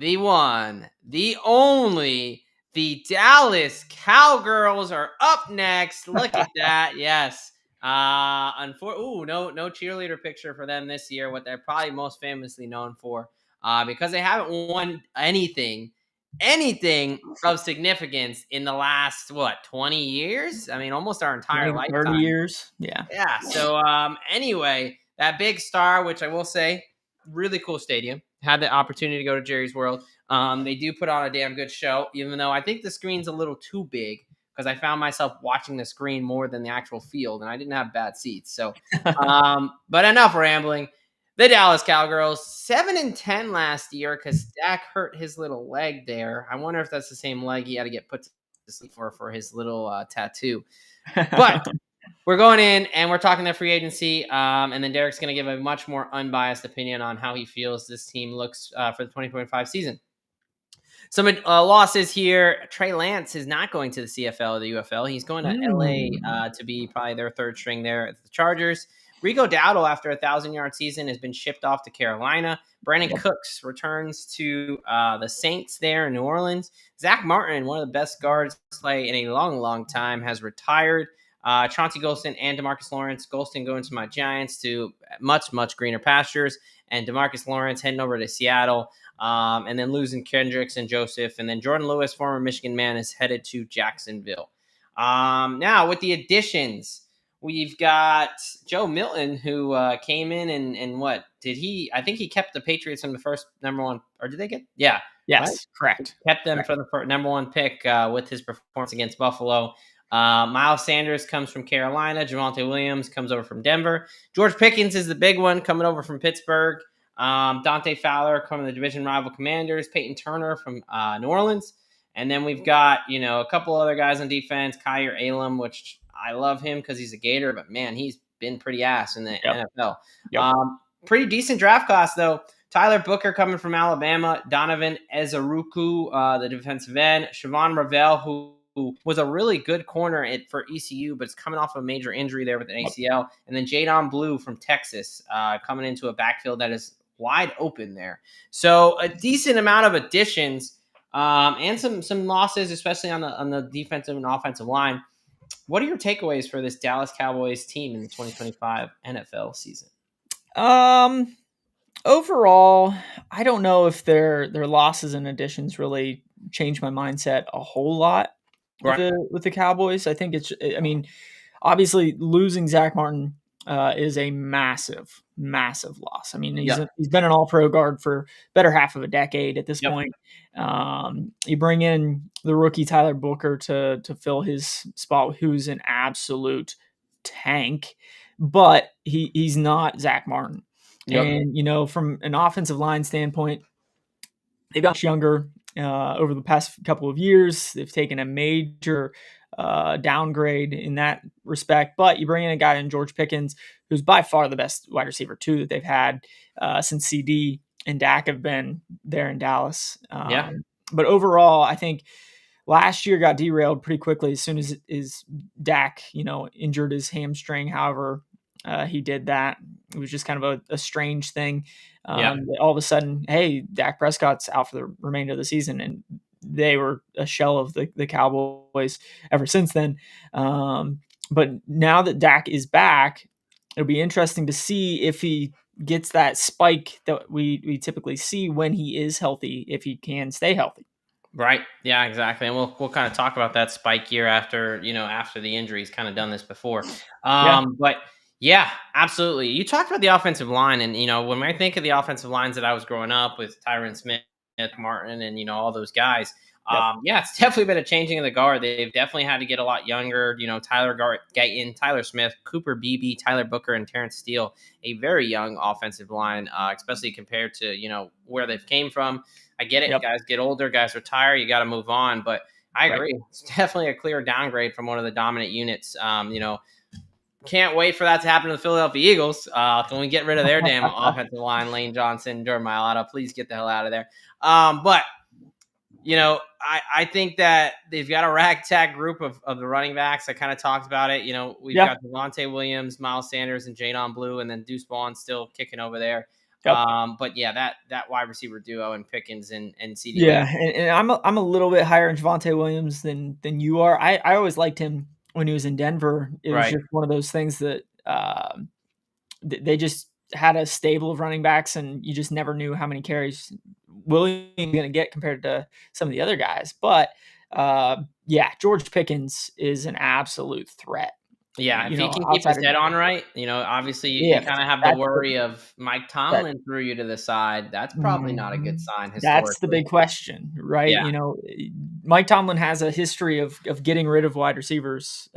the one, the only, the Dallas Cowgirls are up next. Look at that. Yes. No cheerleader picture for them this year. What they're probably most famously known for, because they haven't won anything of significance in the last 20 years. I mean, almost our entire Maybe 30 lifetime. years. Yeah. Yeah. So anyway, that big star, which I will say, really cool stadium. Had the opportunity to go to Jerry's World. They do put on a damn good show, even though I think the screen's a little too big, because I found myself watching the screen more than the actual field, and I didn't have bad seats. So, but enough rambling. The Dallas Cowgirls 7-10 last year because Dak hurt his little leg there. I wonder if that's the same leg he had to get put to sleep for his little tattoo. But we're going in and we're talking their free agency. And then Derek's going to give a much more unbiased opinion on how he feels this team looks for the 2025 season. Some losses here. Trey Lance is not going to the CFL or the UFL. He's going to LA to be probably their third string there at the Chargers. Rico Dowdle, after a 1,000-yard season, has been shipped off to Carolina. Brandon Cooks returns to the Saints there in New Orleans. Zach Martin, one of the best guards to play in a long, long time, has retired. Chauncey Golston and DeMarcus Lawrence. Golston going to my Giants to much, much greener pastures. And DeMarcus Lawrence heading over to Seattle. And then losing Kendricks and Joseph. And then Jordan Lewis, former Michigan man, is headed to Jacksonville. Now, with the additions, we've got Joe Milton, who came in and what did he? I think he kept the Patriots from the first number one, or did they get? Yeah. Yes, right? correct. Kept them for the number one pick with his performance against Buffalo. Miles Sanders comes from Carolina. Javonte Williams comes over from Denver. George Pickens is the big one coming over from Pittsburgh. Dante Fowler coming to the division rival Commanders. Peyton Turner from New Orleans. And then we've got, a couple other guys on defense. Kyer Elam, which I love him because he's a Gator, but man, he's been pretty ass in the NFL. Yep. Pretty decent draft class, though. Tyler Booker coming from Alabama. Donovan Ezeruku, the defensive end. Siobhan Ravel, who was a really good corner for ECU, but it's coming off a major injury there with an ACL. And then Jadon Blue from Texas coming into a backfield that is wide open there. So a decent amount of additions and some losses, especially on the defensive and offensive line. What are your takeaways for this Dallas Cowboys team in the 2025 NFL season? Overall, I don't know if their losses and additions really changed my mindset a whole lot with the Cowboys. I think obviously losing Zach Martin is a massive, massive loss. I mean, he's been an all-pro guard for better half of a decade at this point. You bring in the rookie Tyler Booker to fill his spot, who's an absolute tank, but he's not Zach Martin. And, from an offensive line standpoint, they've got younger over the past couple of years. They've taken a major downgrade in that respect, but you bring in a guy in George Pickens, who's by far the best wide receiver too that they've had since CeeDee and Dak have been there in Dallas. But overall, I think last year got derailed pretty quickly as soon as Dak, injured his hamstring. However, he did that. It was just kind of a strange thing. All of a sudden, hey, Dak Prescott's out for the remainder of the season, and they were a shell of the Cowboys ever since then. But now that Dak is back, it'll be interesting to see if he gets that spike that we typically see when he is healthy, if he can stay healthy. Right. Yeah, exactly. And we'll kind of talk about that spike year after the injury. He's kind of done this before. But yeah, absolutely. You talked about the offensive line, and when I think of the offensive lines that I was growing up with, Tyron Smith, Martin, and all those guys. It's definitely been a changing of the guard. They've definitely had to get a lot younger. Tyler Guyton, Tyler Smith, Cooper Beebe, Tyler Booker, and Terrence Steele. A very young offensive line, especially compared to where they've came from. I get it. Guys get older, guys retire. You got to move on. But I agree. It's definitely a clear downgrade from one of the dominant units. Can't wait for that to happen to the Philadelphia Eagles. When we get rid of their damn offensive line, Lane Johnson, Jordan Mailata, please get the hell out of there. But I think that they've got a ragtag group of the running backs. I kind of talked about it. We've got Javonte Williams, Miles Sanders, and Jadon Blue, and then Deuce Vaughn still kicking over there. Yep. But yeah, that wide receiver duo and Pickens and CeeDee Lambe. Yeah, and I'm a little bit higher in Javonte Williams than you are. I always liked him when he was in Denver. It was Right. just one of those things that they just had a stable of running backs, and you just never knew how many carries Williams was going to get compared to some of the other guys. But yeah, George Pickens is an absolute threat. Yeah, if You he know, can keep outside his of head on right, obviously you if kind of have the that's the worry of Mike that Tomlin threw you to the side. That's probably not a good Mhm. sign That's the historically. big question, right? Yeah, Mike Tomlin has a history of getting rid of wide receivers,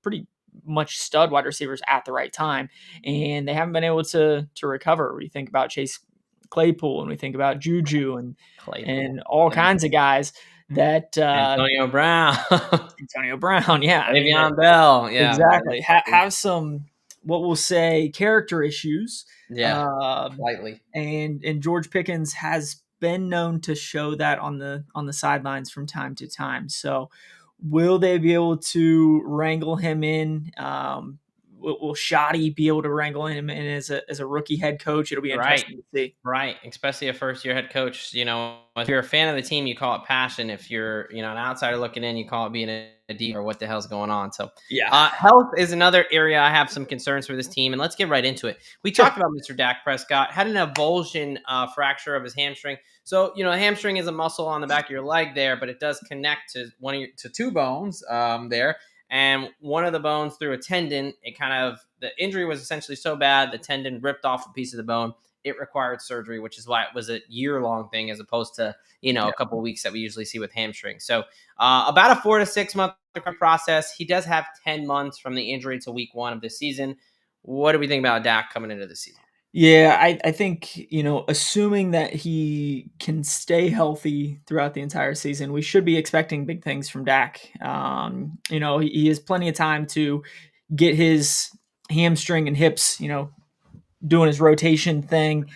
pretty much stud wide receivers at the right time, and they haven't been able to recover. We think about Chase Claypool, and we think about Juju, and Claypool. all Yeah. kinds of guys that Antonio Brown. Antonio Brown, yeah, I mean Le'Veon Bell. Yeah, man. exactly have some what we'll say character issues. Yeah, Um, slightly. and George Pickens has been known to show that on the sidelines from time to time. So, will they be able to wrangle him in? Will Shoddy be able to wrangle him in as a rookie head coach? It'll be Right. interesting to see. Right, especially a first-year head coach. If you're a fan of the team, you call it passion. If you're, an outsider looking in, you call it being a D or what the hell's going on. So, Yeah, health is another area I have some concerns for this team, and let's get right into it. We sure. talked about Mr. Dak Prescott had an avulsion fracture of his hamstring. So, a hamstring is a muscle on the back of your leg there, but it does connect to to two bones there. And one of the bones through a tendon, the injury was essentially so bad, the tendon ripped off a piece of the bone. It required surgery, which is why it was a year-long thing as opposed to, a couple of weeks that we usually see with hamstrings. So about a 4 to 6 month process. He does have 10 months from the injury to week 1 of this season. What do we think about Dak coming into the season? Yeah, I think, assuming that he can stay healthy throughout the entire season, we should be expecting big things from Dak. He has plenty of time to get his hamstring and hips, doing his rotation thing.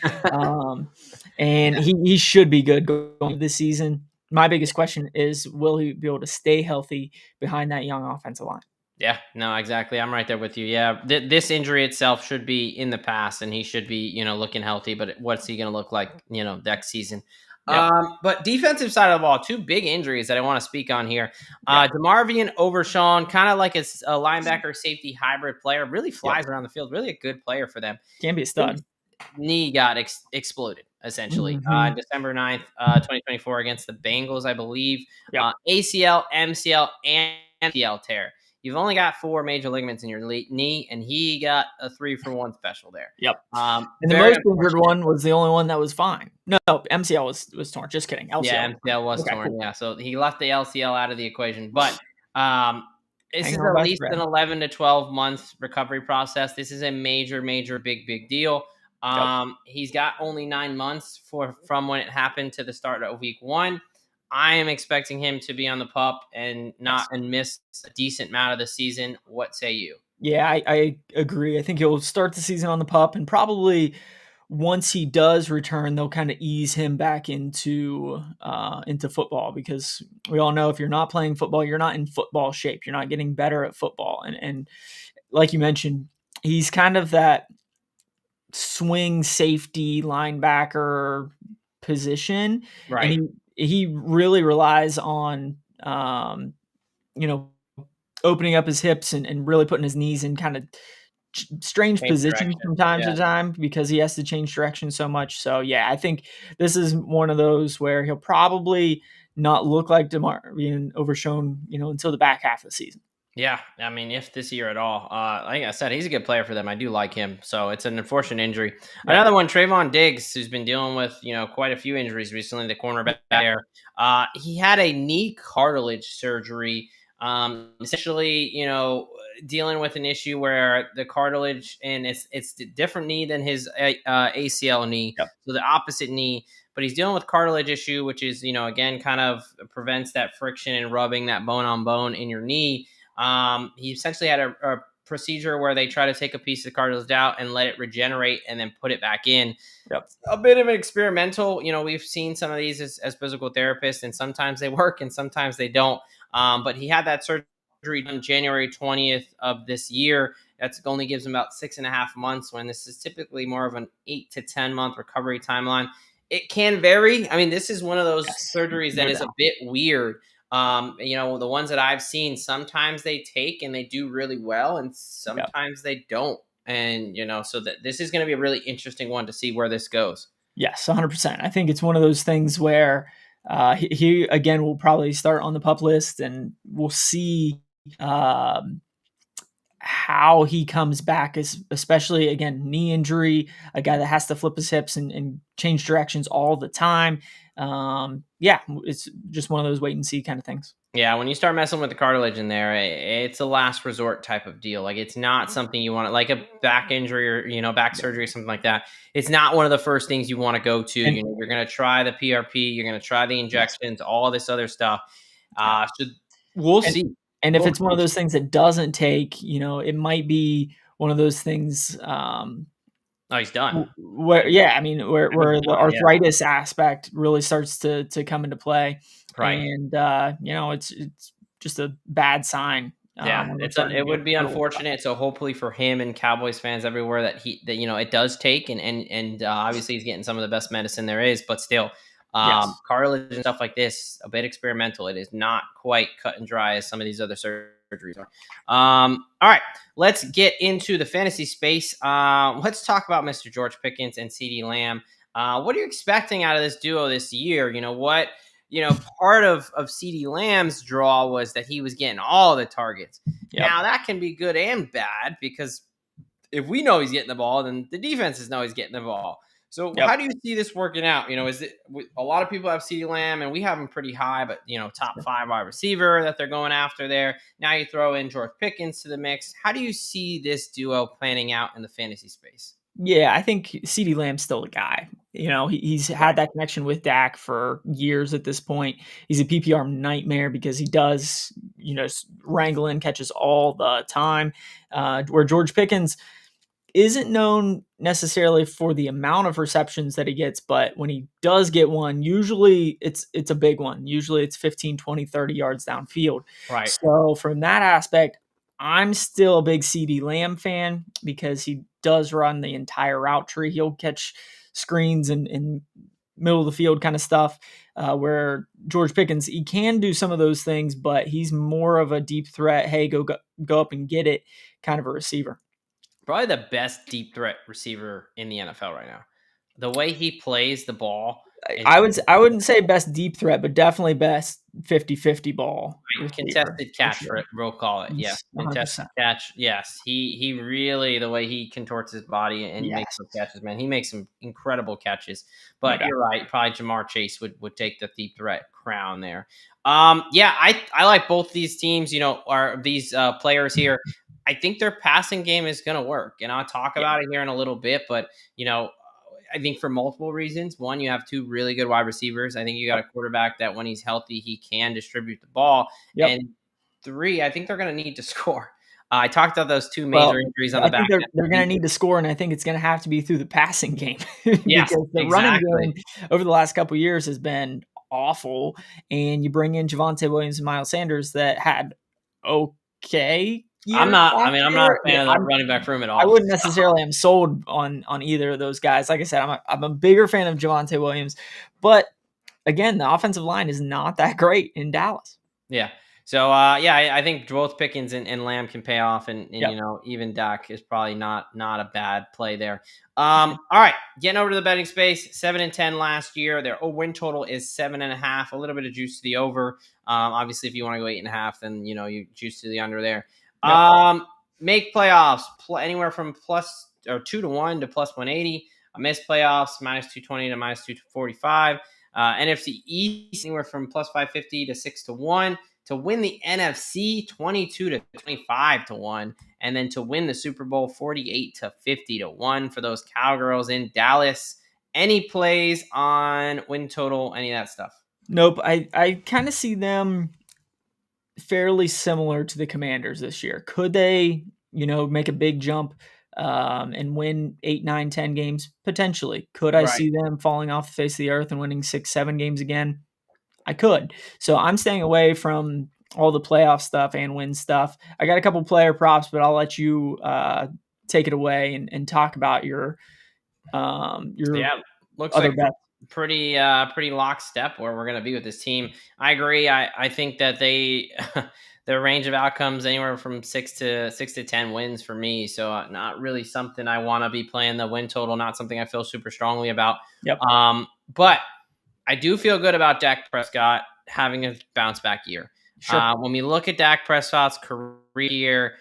And he should be good going this season. My biggest question is, will he be able to stay healthy behind that young offensive line? Yeah, no, exactly. I'm right there with you. Yeah, this injury itself should be in the past, and he should be, looking healthy. But what's he going to look like, next season? Yep. But defensive side of the ball, two big injuries that I want to speak on here. Yeah. DeMarvion Overshawn, kind of like a linebacker safety hybrid player, really Yep. flies around the field, really a good player for them. Can be a stud. Knee got exploded essentially Mhm. December 9th, 2024 against the Bengals, I believe. Yep. ACL, MCL, and MTL tear. You've only got 4 major ligaments in your knee, and he got a 3-for-1 special there. Yep. And the Very most injured unfortunate. one was the only one that was fine. No, MCL was torn. Just kidding. Yeah, LCL. MCL was Okay, torn. cool. Yeah, so he left the LCL out of the equation, but this is Hanging on at by a least thread. an 11 to 12 month recovery process. This is a major, major, big deal. Yep. He's got only 9 months from when it happened to the start of week 1. I am expecting him to be on the pup and miss a decent amount of the season. What say you? Yeah, I agree. I think he'll start the season on the pup, and probably once he does return, they'll kind of ease him back into football, because we all know if you're not playing football, you're not in football shape. You're not getting better at football, and like you mentioned, he's kind of that swing safety linebacker position, and Right. he really relies on you know opening up his hips and really putting his knees in kind of strange Change positions direction. from time Yeah. to time, because he has to change direction so much. So yeah, I think this is one of those where he'll probably not look like DeMarvion Overshown, until the back half of the season. Yeah, I mean, if this year at all. Like I said, he's a good player for them. I do like him. So it's an unfortunate injury. Yep. Another one, Trevon Diggs, who's been dealing with, quite a few injuries recently, the cornerback there. He had a knee cartilage surgery. Essentially, dealing with an issue where the cartilage, and it's a different knee than his ACL knee, Yep. so the opposite knee. But he's dealing with cartilage issue, which is, again, kind of prevents that friction and rubbing that bone on bone in your knee. He essentially had a procedure where they try to take a piece of cartilage out and let it regenerate and then put it back in. Yep. A bit of an experimental. We've seen some of these as physical therapists, and sometimes they work and sometimes they don't. But he had that surgery done January 20th of this year. That only gives him about 6.5 months, when this is typically more of an 8 to 10 month recovery timeline. It can vary. I mean, this is one of those Yes, surgeries no that is a doubt. bit weird. The ones that I've seen, sometimes they take and they do really well, and Yep. sometimes they don't. And so that this is going to be a really interesting one to see where this goes. Yes, 100%. I think it's one of those things where he again will probably start on the pup list, and we'll see um, how he comes back, especially again, knee injury, a guy that has to flip his hips and change directions all the time. Yeah, it's just one of those wait and see kind of things. Yeah, when you start messing with the cartilage in there, it's a last resort type of deal. Like, it's not something you want to, like a back injury or back Yeah. surgery, something like that. It's not one of the first things you want to go to. And You're going to try the PRP, you're going to try the yes, injections, all this other stuff. yeah. So we'll And see. and if We'll it's one of see. those things that doesn't take, it might be one of those things Oh, he's done. where, yeah, I mean, where I think where he's the done. Yeah, arthritis aspect really starts to come into play, right. and it's just a bad sign Yeah, when we're starting to it get would be a little stuff. unfortunate. So hopefully for him and Cowboys fans everywhere, that it does take, and obviously he's getting some of the best medicine there is, but still, Yes. cartilage and stuff like this, a bit experimental. It is not quite cut and dry as some of these other surgeries are. All right, let's get into the fantasy space. Let's talk about Mr. George Pickens and CeeDee Lamb. What are you expecting out of this duo this year? Part of CeeDee Lamb's draw was that he was getting all the targets. Yep. Now, that can be good and bad, because if we know he's getting the ball, then the defenses know he's getting the ball. So Yep. how do you see this working out? Is it, a lot of people have CeeDee Lamb, and we have him pretty high, but top 5 wide receiver that they're going after there. Now you throw in George Pickens to the mix. How do you see this duo planning out in the fantasy space? Yeah, I think CeeDee Lamb's still a guy. He's Right. had that connection with Dak for years at this point. He's a PPR nightmare because he does, wrangle in catches all the time. Where George Pickens isn't known necessarily for the amount of receptions that he gets, but when he does get one, usually it's a big one. Usually it's 15, 20, 30 yards downfield. Right. So from that aspect, I'm still a big CeeDee Lamb fan because he does run the entire route tree. He'll catch screens and middle of the field kind of stuff, where George Pickens, he can do some of those things, but he's more of a deep threat. Hey, go up and get it kind of a receiver. Probably the best deep threat receiver in the NFL right now. The way he plays the ball is I wouldn't say best deep threat, but definitely best 50-50 ball receiver contested for catch, sure. we'll call it. Yes, Yes, contested 100%. catch. Yes, he really, the way he contorts his body and makes Yes, those catches, man, he makes some incredible catches. no But doubt. you're right, probably Jamar Chase would take the deep threat crown there. Yeah, I like both these teams. Are these players here? I think their passing game is going to work, and I'll talk Yeah. about it here in a little bit. But I think for multiple reasons. One, you have 2 really good wide receivers. I think you got a Yep. quarterback that, when he's healthy, he can distribute the ball. Yep. And 3, I think they're going to need to score. I talked about those 2 major Well, injuries on the I back think they're end. they're gonna need to score, and I think it's gonna have to be through the passing game Yes, because the running exactly. game over the last couple of years has been awful, and you bring in Javonte Williams and Miles Sanders that had okay years last I'm not year. a fan of the running back room at I all. wouldn't necessarily am sold on either of those guys. Like I said, I'm a bigger fan of Javonte Williams, but again, the offensive line is not that great in Dallas. Yeah. So, I think both Pickens and Lamb can pay off, and Yep. even Dak is probably not a bad play there. All right, getting over to the betting space, 7-10 last year. Their win total is 7.5. A little bit of juice to the over. Obviously, if you want to go 8.5, then you juice to the under there. Yep. Make playoffs anywhere from plus or 2-1 to plus 180. Miss playoffs minus 220 to minus 245. NFC East anywhere from plus 550 to 6-1. To win the NFC, 22 to 25 to 1. And then to win the Super Bowl, 48 to 50 to 1 for those Cowgirls in Dallas. Any plays on win total, any of that stuff? Nope. I kind of see them fairly similar to the Commanders this year. Could they, make a big jump and win 8, 9, 10 games? Potentially. Could I Right. see them falling off the face of the earth and winning 6, 7 games again? I could. So I'm staying away from all the playoff stuff and win stuff. I got a couple player props, but I'll let you take it away and talk about your looks other like bets. pretty lockstep where we're going to be with this team. I agree. I think that they their range of outcomes anywhere from 6 to 10 wins for me. So not really something I want to be playing the win total. Not something I feel super strongly about. Yep. But I do feel good about Dak Prescott having a bounce back year. Sure. When we look at Dak Prescott's career,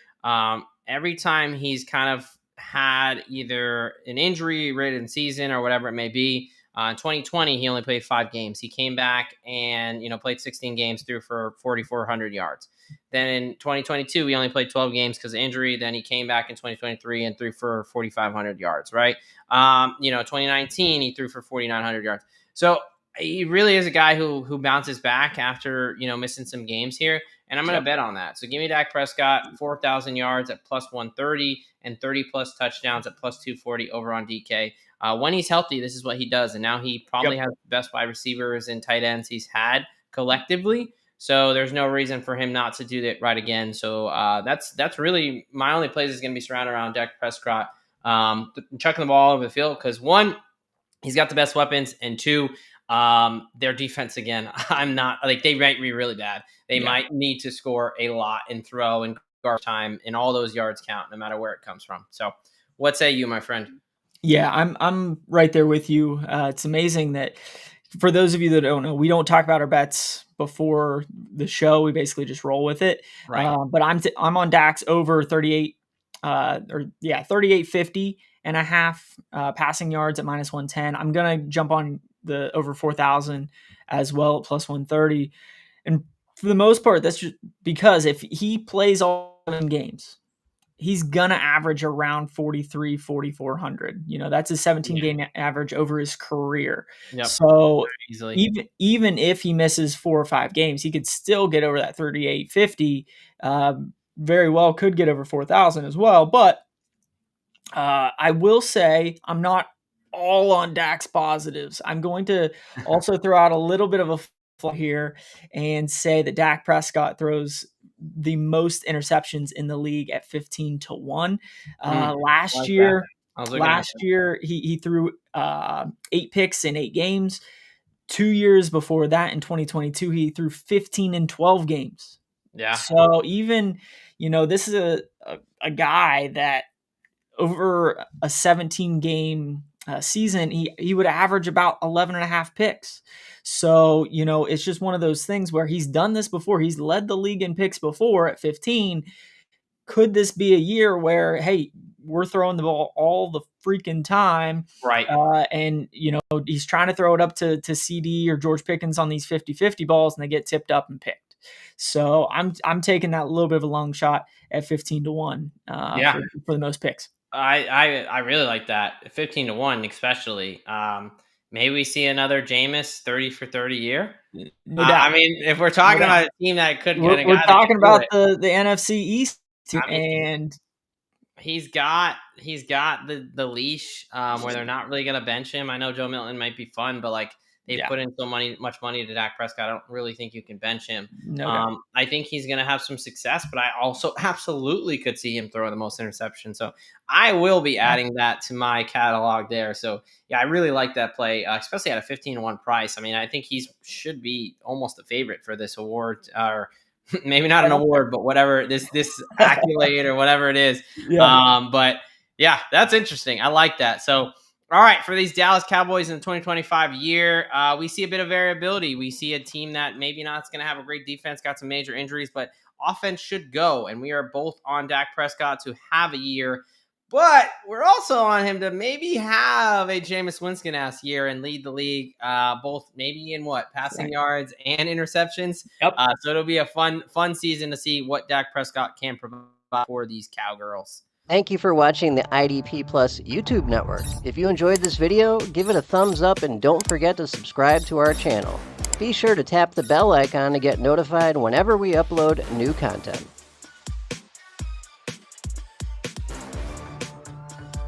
every time he's kind of had either an injury-ridden season or whatever it may be, in 2020, he only played 5 games. He came back and played 16 games, threw for 4,400 yards. Then in 2022, he only played 12 games because of injury. Then he came back in 2023 and threw for 4,500 yards. Right? 2019, he threw for 4,900 yards. So he really is a guy who bounces back after missing some games here, and I'm going to bet on that. So give me Dak Prescott 4,000 yards at plus 130 and 30 plus touchdowns at plus 240 over on DK. When he's healthy, this is what he does, and now he probably has the best wide receivers and tight ends he's had collectively. So there's no reason for him not to do that right again. So that's really my only plays is going to be surrounded around Dak Prescott chucking the ball over the field because 1, he's got the best weapons, and 2, their defense again. I'm not like they might be really bad. They might need to score a lot and throw and guard time, and all those yards count no matter where it comes from. So, what say you, my friend? Yeah, I'm right there with you. It's amazing that for those of you that don't know, we don't talk about our bets before the show. We basically just roll with it. Right. But I'm on Dax over 38, 38.50 and a half passing yards at minus 110. I'm gonna jump on the over 4,000 as well at plus 130. And for the most part, that's just because if he plays all 7 games, he's gonna average around 43, 4,400. That's a 17 game average over his career. Yep. So easily, even if he misses 4 or 5 games, he could still get over that 38.50. Very well could get over 4,000 as well. But I will say I'm not all on Dak's positives. I'm going to also throw out a little bit of a fly here and say that Dak Prescott throws the most interceptions in the league at 15-1. Last year he threw 8 picks in 8 games. 2 years before that, in 2022, he threw 15 in 12 games. Yeah. So even this is a guy that over a 17 game season, he would average about 11 and a half picks. So, it's just one of those things where he's done this before. He's led the league in picks before at 15. Could this be a year where, hey, we're throwing the ball all the freaking time? Right. And, he's trying to throw it up to CeeDee or George Pickens on these 50-50 balls and they get tipped up and picked. So I'm taking that little bit of a long shot at 15-1 for the most picks. I really like that 15-1, especially. Maybe we see another Jameis 30 for 30 year. No doubt. I mean, if we're talking about a team that could get a guy, we're talking about the NFC East, and he's got the leash where they're not really going to bench him. I know Joe Milton might be fun, but like they put in so much money to Dak Prescott, I don't really think you can bench him. No I think he's going to have some success, but I also absolutely could see him throw the most interceptions. So I will be adding that to my catalog there. So yeah, I really like that play, especially at a 15-1 price. I mean, I think he should be almost a favorite for this award, or maybe not an award, but whatever this accolade or whatever it is. Yeah. But yeah, that's interesting. I like that. So. All right, for these Dallas Cowboys in the 2025 year, we see a bit of variability. We see a team that maybe not going to have a great defense, got some major injuries, but offense should go. And we are both on Dak Prescott to have a year, but we're also on him to maybe have a Jameis Winston-ass year and lead the league, both maybe in passing yards and interceptions. Yep. So it'll be a fun season to see what Dak Prescott can provide for these Cowgirls. Thank you for watching the IDP Plus YouTube network. If you enjoyed this video, give it a thumbs up and don't forget to subscribe to our channel. Be sure to tap the bell icon to get notified whenever we upload new content.